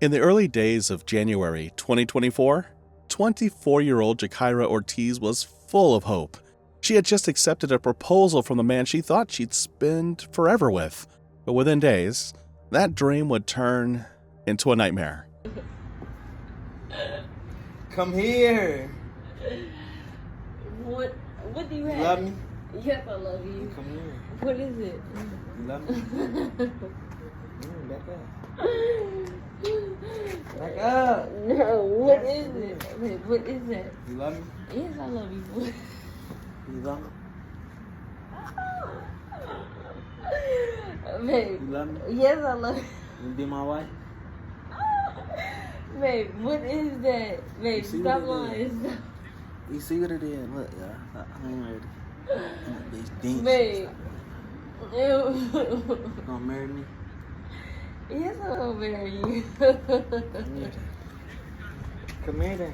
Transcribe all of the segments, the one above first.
In the early days of January 2024, 24-year-old Jakyra Ortiz was full of hope. She had just accepted a proposal from the man she thought she'd spend forever with. But within days, that dream would turn into a nightmare. Come here. What do you have? You love me? Yes, I love you. Come here. What is it? You love me? Back up. Back up. No, what is it? Wait, what is that? You love me? Yes, I love you. You love me? Babe. You love me? Yes, I love you. You be my wife? Babe, what is that? Babe, stop lying. Stop. You see what it is? Look, y'all. I ain't ready. Babe. You gonna marry me? Yes, I will marry you. Come here then.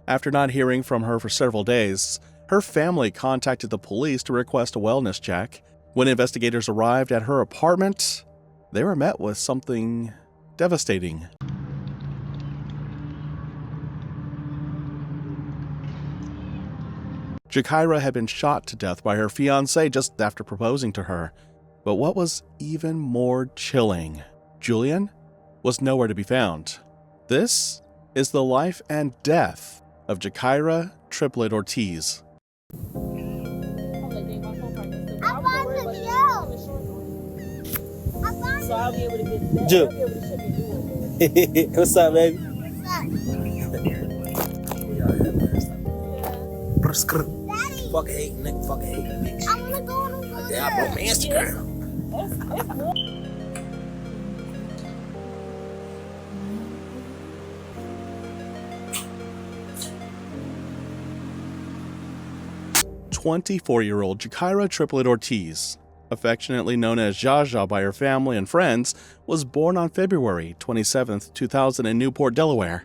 After not hearing from her for several days, her family contacted the police to request a wellness check. When investigators arrived at her apartment, they were met with something devastating. Jakyra had been shot to death by her fiance just after proposing to her. But what was even more chilling, Julian was nowhere to be found. This is the life and death of Jakyra Triplet Ortiz. So I'll be able to get that. Ju. I'll be able to ship it to you. What's up, baby? Daddy. Fuck hate, nigga. Fuck hate, bitch. I wanna go on a road. Yeah, I broke my Instagram. That's good. 24-year-old Jakyra Triplet Ortiz, affectionately known as Jaja by her family and friends, was born on February 27, 2000 in Newport, Delaware.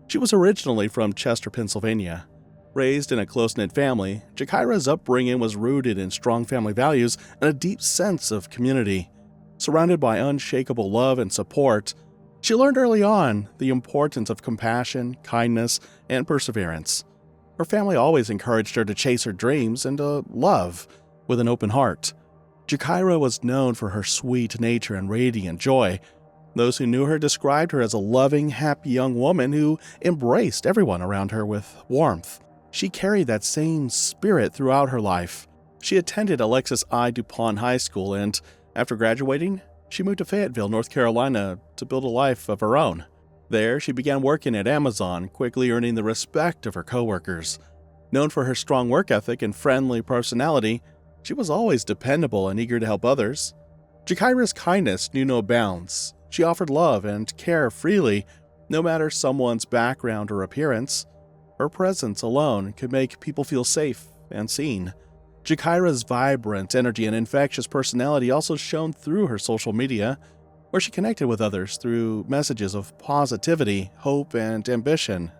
She was originally from Chester, Pennsylvania. Raised in a close-knit family, Jakyra's upbringing was rooted in strong family values and a deep sense of community. Surrounded by unshakable love and support, she learned early on the importance of compassion, kindness, and perseverance. Her family always encouraged her to chase her dreams and to love with an open heart. Jakyra was known for her sweet nature and radiant joy. Those who knew her described her as a loving, happy young woman who embraced everyone around her with warmth. She carried that same spirit throughout her life. She attended Alexis I. DuPont High School and, after graduating, she moved to Fayetteville, North Carolina to build a life of her own. There, she began working at Amazon, quickly earning the respect of her coworkers. Known for her strong work ethic and friendly personality, she was always dependable and eager to help others. Jakyra's kindness knew no bounds. She offered love and care freely, no matter someone's background or appearance. Her presence alone could make people feel safe and seen. Jakyra's vibrant energy and infectious personality also shone through her social media, where she connected with others through messages of positivity, hope, and ambition.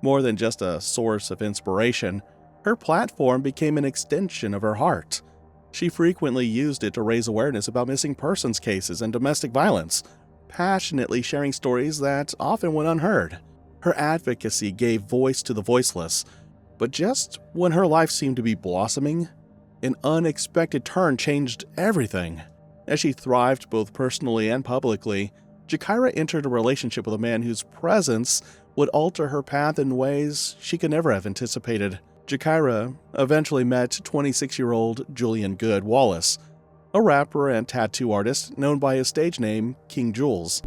More than just a source of inspiration, her platform became an extension of her heart. She frequently used it to raise awareness about missing persons cases and domestic violence, passionately sharing stories that often went unheard. Her advocacy gave voice to the voiceless, but just when her life seemed to be blossoming, an unexpected turn changed everything. As she thrived both personally and publicly, Jakyra entered a relationship with a man whose presence would alter her path in ways she could never have anticipated. Jakyra eventually met 26-year-old Julian Good Wallace, a rapper and tattoo artist known by his stage name King Jules.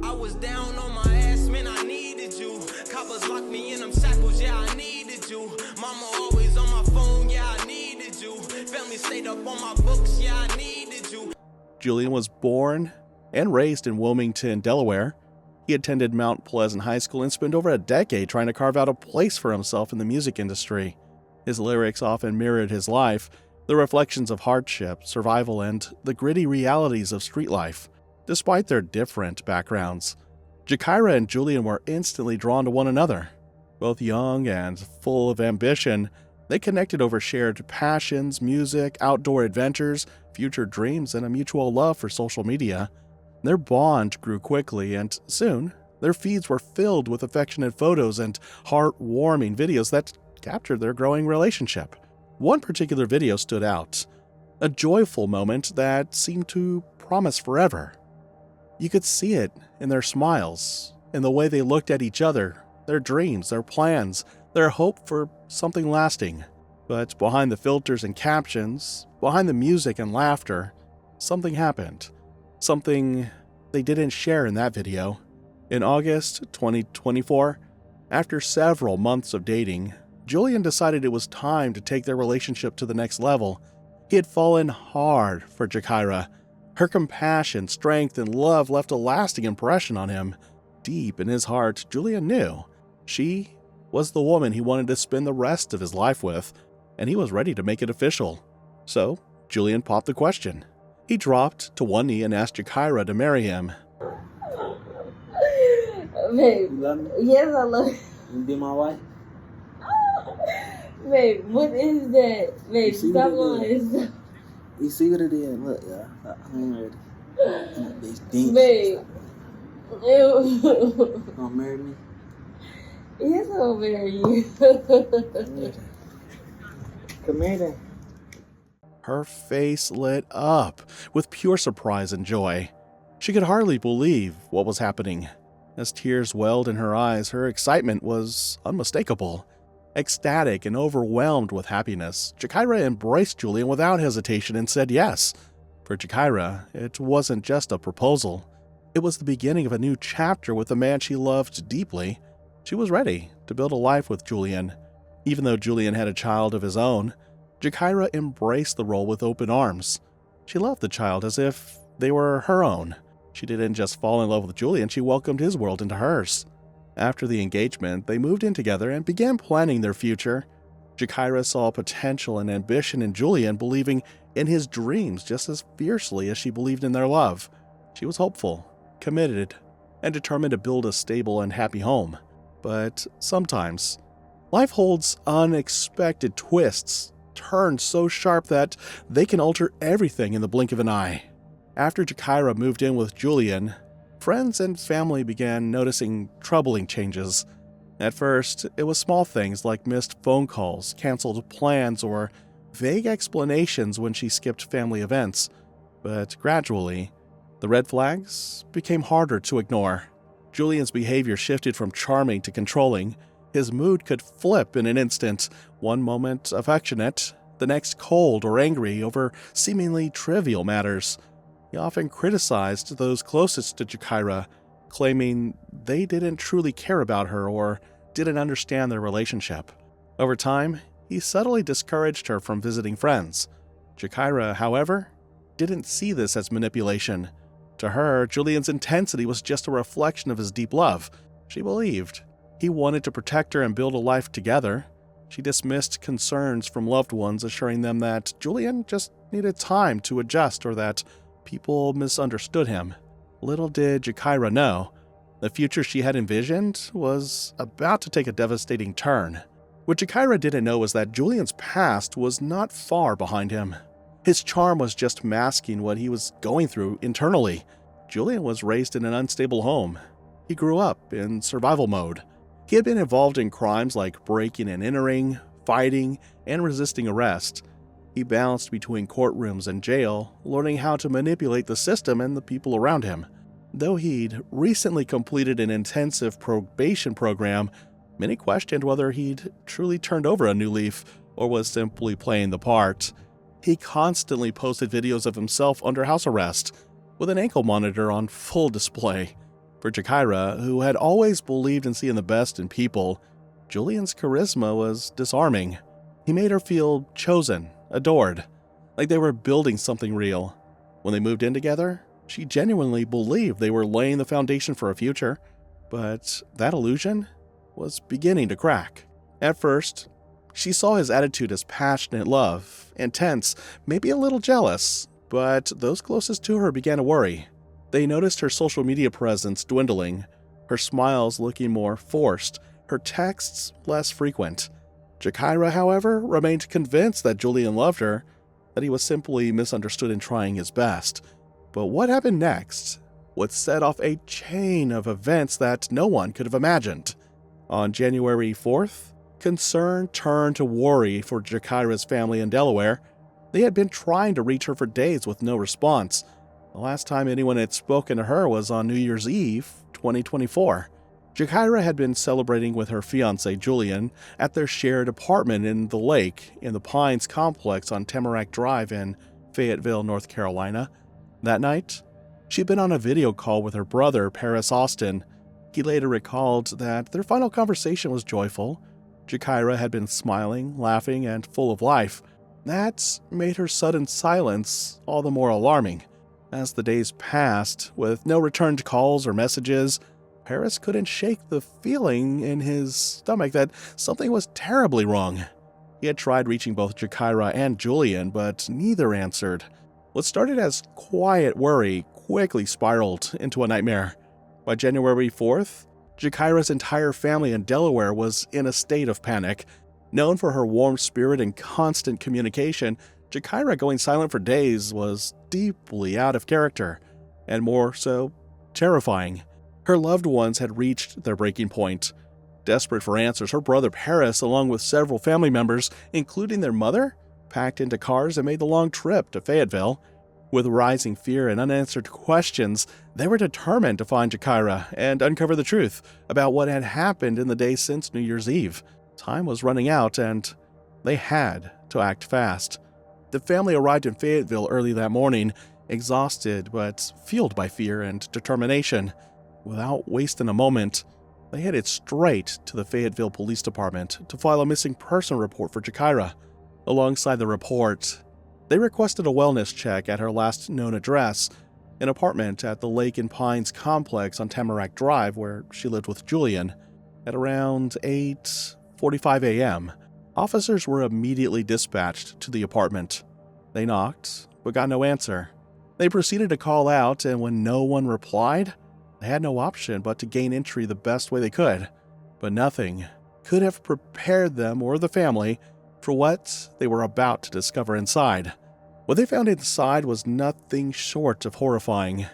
I was down on my ass, man, I needed you. Coppers locked me in them shackles, yeah, I needed you. Mama always on my phone, yeah, I needed you. Family stayed up on my books, yeah, I needed you. Julian was born and raised in Wilmington, Delaware. He attended Mount Pleasant High School and spent over a decade trying to carve out a place for himself in the music industry. His lyrics often mirrored his life, the reflections of hardship, survival, and the gritty realities of street life. Despite their different backgrounds, Jakyra and Julian were instantly drawn to one another. Both young and full of ambition, They connected over shared passions, music, outdoor adventures, future dreams, and a mutual love for social media. Their bond grew quickly, and soon, their feeds were filled with affectionate photos and heartwarming videos that captured their growing relationship. One particular video stood out, a joyful moment that seemed to promise forever. You could see it in their smiles, in the way they looked at each other, their dreams, their plans, their hope for something lasting. But behind the filters and captions, behind the music and laughter, something happened. Something they didn't share in that video. In August 2024, after several months of dating, Julian decided it was time to take their relationship to the next level. He had fallen hard for Jakyra. Her compassion, strength, and love left a lasting impression on him. Deep in his heart, Julian knew she was the woman he wanted to spend the rest of his life with, and he was ready to make it official. So, Julian popped the question. He dropped to one knee and asked Jakyra to marry him. Babe, You love me? yes, I love you. You be my wife? Babe, what is that? Babe, You see stop what it is? lying. You see what it is? Look, yeah. I ain't ready. That bitch dense. Babe. Ew. Gonna marry me? Yes, I'll marry you. Come here then. Her face lit up with pure surprise and joy. She could hardly believe what was happening. As tears welled in her eyes, her excitement was unmistakable. Ecstatic and overwhelmed with happiness, Jakyra embraced Julian without hesitation and said yes. For Jakyra, it wasn't just a proposal. It was the beginning of a new chapter with a man she loved deeply. She was ready to build a life with Julian. Even though Julian had a child of his own, Jakyra embraced the role with open arms. She loved the child as if they were her own. She didn't just fall in love with Julian, she welcomed his world into hers. After the engagement, they moved in together and began planning their future. Jakyra saw potential and ambition in Julian, believing in his dreams just as fiercely as she believed in their love. She was hopeful, committed, and determined to build a stable and happy home. But sometimes, life holds unexpected twists, turns so sharp that they can alter everything in the blink of an eye. After Jakyra moved in with Julian, friends and family began noticing troubling changes. At first, it was small things like missed phone calls, canceled plans, or vague explanations when she skipped family events. But gradually, the red flags became harder to ignore. Julian's behavior shifted from charming to controlling. His mood could flip in an instant, one moment affectionate, the next cold or angry over seemingly trivial matters. He often criticized those closest to Jakyra, claiming they didn't truly care about her or didn't understand their relationship. Over time, he subtly discouraged her from visiting friends. Jakyra, however, didn't see this as manipulation. To her, Julian's intensity was just a reflection of his deep love. She believed he wanted to protect her and build a life together. She dismissed concerns from loved ones, assuring them that Julian just needed time to adjust or that people misunderstood him. Little did Jakyra know, the future she had envisioned was about to take a devastating turn. What Jakyra didn't know was that Julian's past was not far behind him. His charm was just masking what he was going through internally. Julian was raised in an unstable home. He grew up in survival mode. He had been involved in crimes like breaking and entering, fighting, and resisting arrest. He bounced between courtrooms and jail, learning how to manipulate the system and the people around him. Though he'd recently completed an intensive probation program, many questioned whether he'd truly turned over a new leaf or was simply playing the part. He constantly posted videos of himself under house arrest, with an ankle monitor on full display. For Jakyra, who had always believed in seeing the best in people, Julian's charisma was disarming. He made her feel chosen, adored, like they were building something real. When they moved in together, she genuinely believed they were laying the foundation for a future, but that illusion was beginning to crack. At first, she saw his attitude as passionate love, intense, maybe a little jealous, but those closest to her began to worry. They noticed her social media presence dwindling, her smiles looking more forced, her texts less frequent. Jakyra, however, remained convinced that Julian loved her, that he was simply misunderstood in trying his best. But what happened next would set off a chain of events that no one could have imagined. On January 4th, concern turned to worry for Jakyra's family in Delaware. They had been trying to reach her for days with no response. The last time anyone had spoken to her was on New Year's Eve, 2024. Jakyra had been celebrating with her fiance, Julian, at their shared apartment in the lake in the Pines complex on Tamarack Drive in Fayetteville, North Carolina. That night, she'd been on a video call with her brother, Paris Austin. He later recalled that their final conversation was joyful. Jakyra had been smiling, laughing, and full of life. That made her sudden silence all the more alarming. As the days passed, with no returned calls or messages, Paris couldn't shake the feeling in his stomach that something was terribly wrong. He had tried reaching both Jakyra and Julian, but neither answered. What started as quiet worry quickly spiraled into a nightmare. By January 4th, Jakyra's entire family in Delaware was in a state of panic. Known for her warm spirit and constant communication, Jakyra going silent for days was deeply out of character, and more so, terrifying. Her loved ones had reached their breaking point. Desperate for answers, her brother Paris, along with several family members, including their mother, packed into cars and made the long trip to Fayetteville. With rising fear and unanswered questions, they were determined to find Jakyra and uncover the truth about what had happened in the days since New Year's Eve. Time was running out, and they had to act fast. The family arrived in Fayetteville early that morning, exhausted but fueled by fear and determination. Without wasting a moment, they headed straight to the Fayetteville Police Department to file a missing person report for Jakyra. Alongside the report, they requested a wellness check at her last known address, an apartment at the Lake and Pines complex on Tamarack Drive where she lived with Julian. At around 8:45 a.m., officers were immediately dispatched to the apartment. They knocked, but got no answer. They proceeded to call out, and when no one replied, they had no option but to gain entry the best way they could. But nothing could have prepared them or the family for what they were about to discover inside. What they found inside was nothing short of horrifying.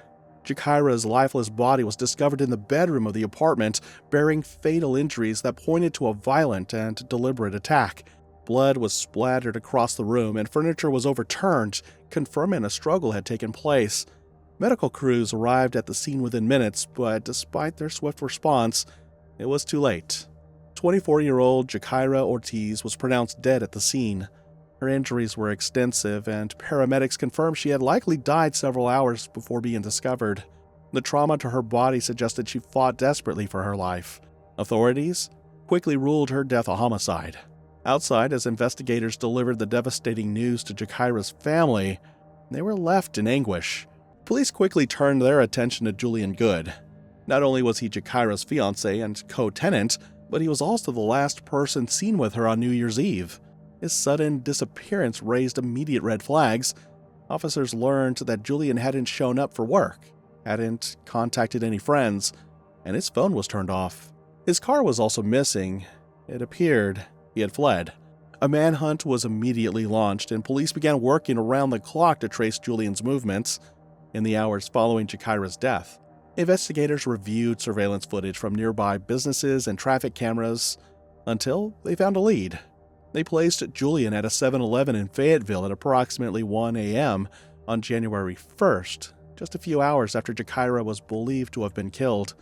Jakyra's lifeless body was discovered in the bedroom of the apartment, bearing fatal injuries that pointed to a violent and deliberate attack. Blood was splattered across the room, and furniture was overturned, confirming a struggle had taken place. Medical crews arrived at the scene within minutes, but despite their swift response, it was too late. 24-year-old Jakyra Ortiz was pronounced dead at the scene. Her injuries were extensive, and paramedics confirmed she had likely died several hours before being discovered. The trauma to her body suggested she fought desperately for her life. Authorities quickly ruled her death a homicide. Outside, as investigators delivered the devastating news to Jakyra's family, they were left in anguish. Police quickly turned their attention to Julian Good. Not only was he Jakyra's fiancé and co-tenant, but he was also the last person seen with her on New Year's Eve. His sudden disappearance raised immediate red flags. Officers learned that Julian hadn't shown up for work, hadn't contacted any friends, and his phone was turned off. His car was also missing. It appeared he had fled. A manhunt was immediately launched, and police began working around the clock to trace Julian's movements. In the hours following Jakyra's death, investigators reviewed surveillance footage from nearby businesses and traffic cameras until they found a lead. They placed Julian at a 7-Eleven in Fayetteville at approximately 1 a.m. on January 1st, just a few hours after Jakyra was believed to have been killed.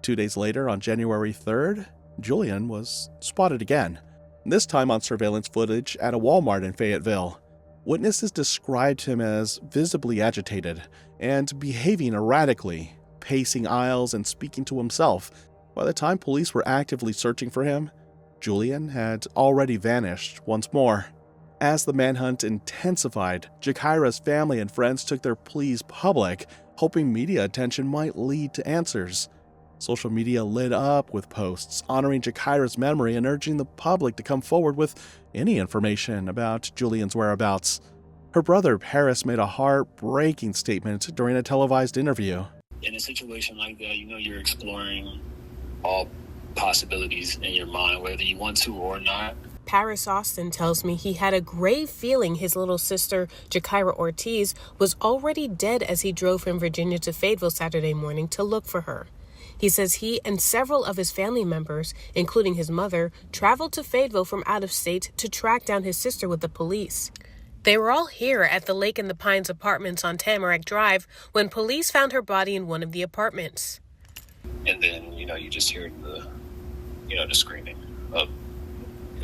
2 days later, on January 3rd, Julian was spotted again, this time on surveillance footage at a Walmart in Fayetteville. Witnesses described him as visibly agitated and behaving erratically, pacing aisles and speaking to himself. By the time police were actively searching for him, Julian had already vanished once more. As the manhunt intensified, Jakyra's family and friends took their pleas public, hoping media attention might lead to answers. Social media lit up with posts honoring Jakyra's memory and urging the public to come forward with any information about Julian's whereabouts. Her brother, Paris, made a heartbreaking statement during a televised interview. In a situation like that, you're exploring all possibilities in your mind, whether you want to or not. Paris Austin tells me he had a grave feeling his little sister, Jakyra Ortiz, was already dead as he drove from Virginia to Fayetteville Saturday morning to look for her. He says he and several of his family members, including his mother, traveled to Fayetteville from out of state to track down his sister with the police. They were all here at the Lake in the Pines apartments on Tamarack Drive when police found her body in one of the apartments. And then, you just hear the screaming of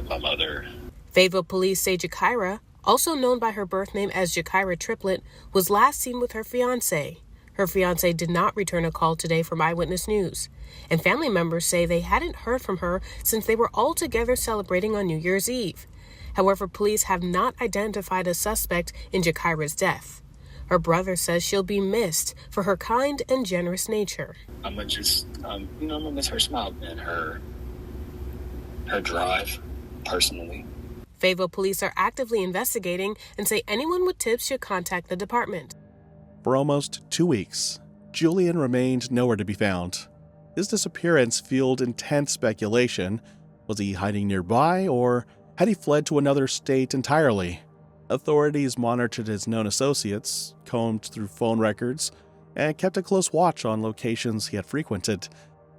my mother. Fayetteville police say Jakyra, also known by her birth name as Jakyra Triplet, was last seen with her fiance. Her fiance did not return a call today from Eyewitness News, and family members say they hadn't heard from her since they were all together celebrating on New Year's Eve. However, police have not identified a suspect in Jakyra's death. Her brother says she'll be missed for her kind and generous nature. I'm gonna miss her smile and her drive, personally. Fayetteville police are actively investigating and say anyone with tips should contact the department. For almost 2 weeks, Julian remained nowhere to be found. His disappearance fueled intense speculation. Was he hiding nearby, or had he fled to another state entirely? Authorities monitored his known associates, combed through phone records, and kept a close watch on locations he had frequented.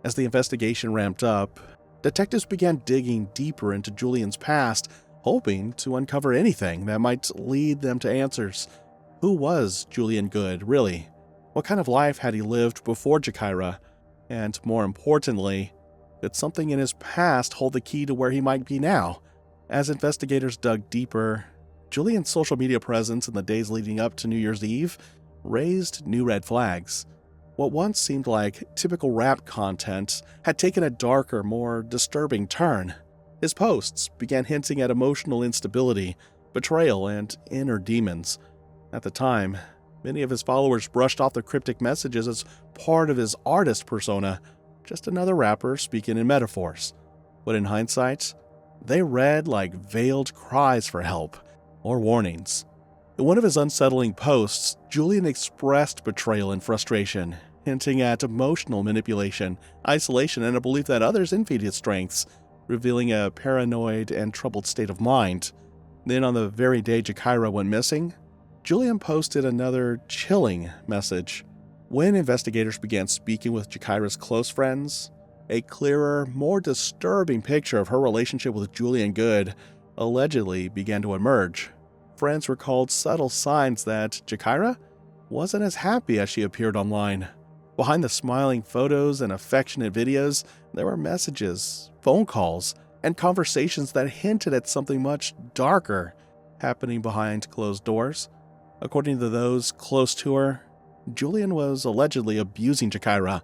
As the investigation ramped up, detectives began digging deeper into Julian's past, hoping to uncover anything that might lead them to answers. Who was Julian Good, really? What kind of life had he lived before Jakyra? And more importantly, did something in his past hold the key to where he might be now? As investigators dug deeper, Julian's social media presence in the days leading up to New Year's Eve raised new red flags. What once seemed like typical rap content had taken a darker, more disturbing turn. His posts began hinting at emotional instability, betrayal, and inner demons. At the time, many of his followers brushed off the cryptic messages as part of his artist persona, just another rapper speaking in metaphors. But in hindsight, they read like veiled cries for help or warnings. In one of his unsettling posts, Julian expressed betrayal and frustration, hinting at emotional manipulation, isolation, and a belief that others envied his strengths, revealing a paranoid and troubled state of mind. Then on the very day Jakyra went missing, Julian posted another chilling message. When investigators began speaking with Jakyra's close friends, a clearer, more disturbing picture of her relationship with Julian Good allegedly began to emerge. Friends recalled subtle signs that Jakyra wasn't as happy as she appeared online. Behind the smiling photos and affectionate videos, there were messages, phone calls, and conversations that hinted at something much darker happening behind closed doors. According to those close to her, Julian was allegedly abusing Jakyra,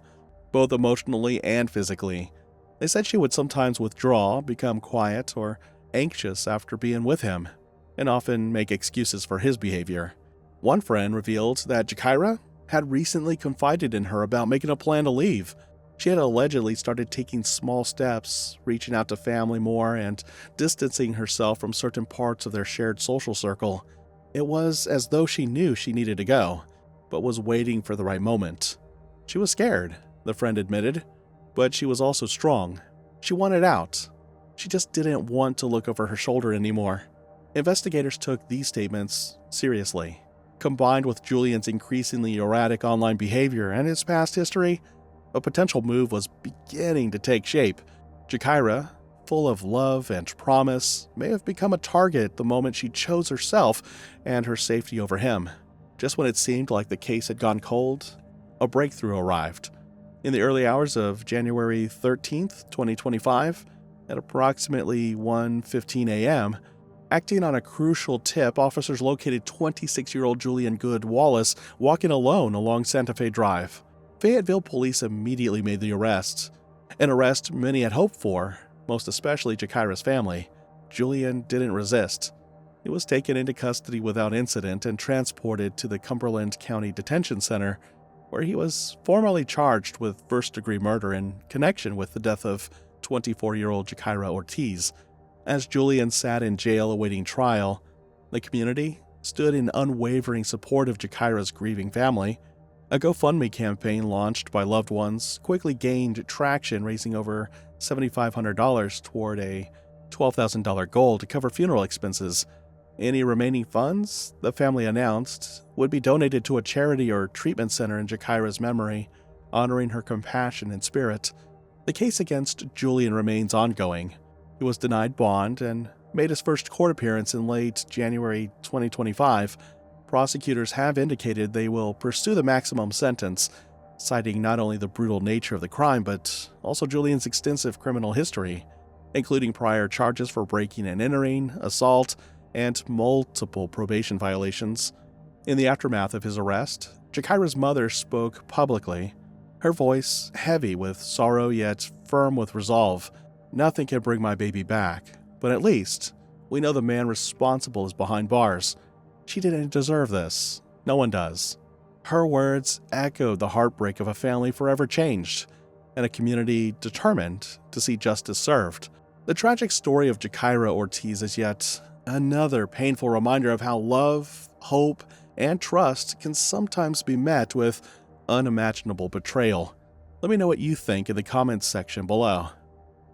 both emotionally and physically. They said she would sometimes withdraw, become quiet, or anxious after being with him, and often make excuses for his behavior. One friend revealed that Jakyra had recently confided in her about making a plan to leave. She had allegedly started taking small steps, reaching out to family more, and distancing herself from certain parts of their shared social circle. It was as though she knew she needed to go, but was waiting for the right moment. She was scared, the friend admitted, but she was also strong. She wanted out. She just didn't want to look over her shoulder anymore. Investigators took these statements seriously. Combined with Julian's increasingly erratic online behavior and his past history, a potential move was beginning to take shape. Jakyra, full of love and promise, may have become a target the moment she chose herself and her safety over him. Just when it seemed like the case had gone cold, a breakthrough arrived. In the early hours of January 13th, 2025, at approximately 1:15 a.m., acting on a crucial tip, officers located 26-year-old Julian Good Wallace walking alone along Santa Fe Drive. Fayetteville police immediately made the arrest, an arrest many had hoped for, most especially Jakyra's family. Julian didn't resist. He was taken into custody without incident and transported to the Cumberland County Detention Center, where he was formally charged with first-degree murder in connection with the death of 24-year-old Jakyra Ortiz. As Julian sat in jail awaiting trial, the community stood in unwavering support of Jakyra's grieving family. A GoFundMe campaign launched by loved ones quickly gained traction, raising over $7,500 toward a $12,000 goal to cover funeral expenses. Any remaining funds, the family announced, would be donated to a charity or treatment center in Jakyra's memory, honoring her compassion and spirit. The case against Julian remains ongoing. He was denied bond and made his first court appearance in late January 2025. Prosecutors have indicated they will pursue the maximum sentence, citing not only the brutal nature of the crime, but also Julian's extensive criminal history, including prior charges for breaking and entering, assault, and multiple probation violations. In the aftermath of his arrest, Jakyra's mother spoke publicly, her voice heavy with sorrow yet firm with resolve. "Nothing can bring my baby back, but at least we know the man responsible is behind bars. She didn't deserve this. No one does." Her words echoed the heartbreak of a family forever changed, and a community determined to see justice served. The tragic story of Jakyra Ortiz is yet another painful reminder of how love, hope, and trust can sometimes be met with unimaginable betrayal. Let me know what you think in the comments section below.